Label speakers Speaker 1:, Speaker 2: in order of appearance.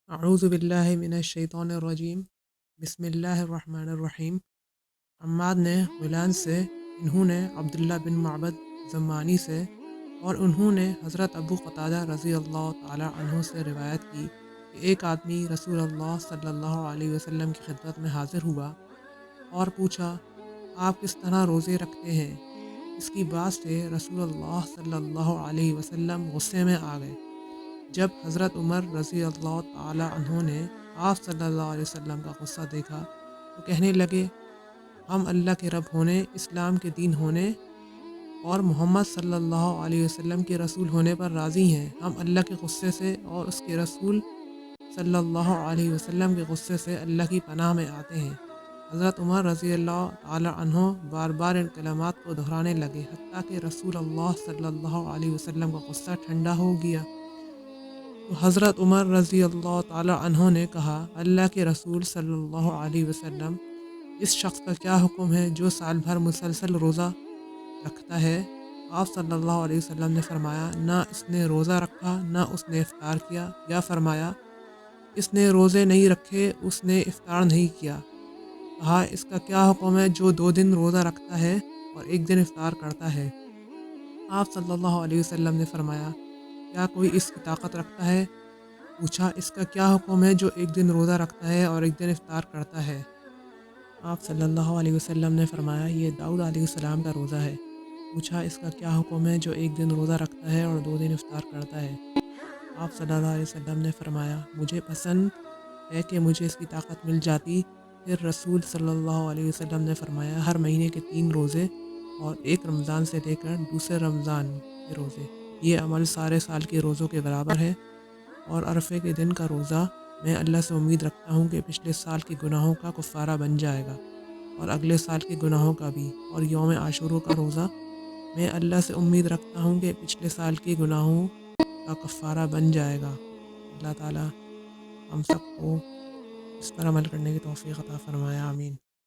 Speaker 1: اعوذ باللہ من الشیطان الرجیم بسم اللہ الرحمن الرحیم۔ عماد نے غیلان سے، انہوں نے عبداللہ بن معبد زمانی سے، اور انہوں نے حضرت ابو قتادہ رضی اللہ تعالی عنہ سے روایت کی کہ ایک آدمی رسول اللہ صلی اللہ علیہ وسلم کی خدمت میں حاضر ہوا اور پوچھا، آپ کس طرح روزے رکھتے ہیں؟ اس کی بات سے رسول اللہ صلی اللہ علیہ وسلم غصے میں آ گئے۔ جب حضرت عمر رضی اللہ تعالی عنہ نے آپ صلی اللہ علیہ وسلم کا غصہ دیکھا تو کہنے لگے، ہم اللہ کے رب ہونے، اسلام کے دین ہونے اور محمد صلی اللہ علیہ وسلم کے رسول ہونے پر راضی ہیں۔ ہم اللہ کے غصے سے اور اس کے رسول صلی اللہ علیہ وسلم کے غصے سے اللہ کی پناہ میں آتے ہیں۔ حضرت عمر رضی اللہ تعالی عنہ بار بار ان کلمات کو دہرانے لگے، حتیٰ کہ رسول اللہ صلی اللہ علیہ وسلم کا غصہ ٹھنڈا ہو گیا۔ تو حضرت عمر رضی اللہ تعالی عنہ نے کہا، اللہ کے رسول صلی اللہ علیہ وسلم، اس شخص کا کیا حکم ہے جو سال بھر مسلسل روزہ رکھتا ہے؟ آپ صلی اللہ علیہ وسلم نے فرمایا، نہ اس نے روزہ رکھا نہ اس نے افطار کیا، یا فرمایا، اس نے روزے نہیں رکھے، اس نے افطار نہیں کیا۔ کہا، اس کا کیا حکم ہے جو 2 دن روزہ رکھتا ہے اور 1 دن افطار کرتا ہے؟ آپ صلی اللہ علیہ وسلم نے فرمایا، کیا کوئی اس کی طاقت رکھتا ہے؟ پوچھا، اس کا کیا حکم ہے جو 1 دن روزہ رکھتا ہے اور 1 دن افطار کرتا ہے؟ آپ صلی اللہ علیہ وسلم نے فرمایا، یہ داؤد علیہ السلام کا روزہ ہے۔ پوچھا، اس کا کیا حکم ہے جو 1 دن روزہ رکھتا ہے اور 2 دن افطار کرتا ہے؟ آپ صلی اللہ علیہ وسلم نے فرمایا، مجھے پسند ہے کہ مجھے اس کی طاقت مل جاتی۔ پھر رسول صلی اللہ علیہ وسلم نے فرمایا، ہر مہینے کے 3 روزے اور ایک رمضان سے لے کر دوسرے رمضان کے روزے، یہ عمل سارے سال کے روزوں کے برابر ہے۔ اور عرفے کے دن کا روزہ میں اللہ سے امید رکھتا ہوں کہ پچھلے سال کے گناہوں کا کفارہ بن جائے گا اور اگلے سال کے گناہوں کا بھی۔ اور یوم عاشورہ کا روزہ میں اللہ سے امید رکھتا ہوں کہ پچھلے سال کے گناہوں کا کفارہ بن جائے گا۔ اللہ تعالیٰ ہم سب کو اس پر عمل کرنے کی توفیق عطا فرمائے، آمین۔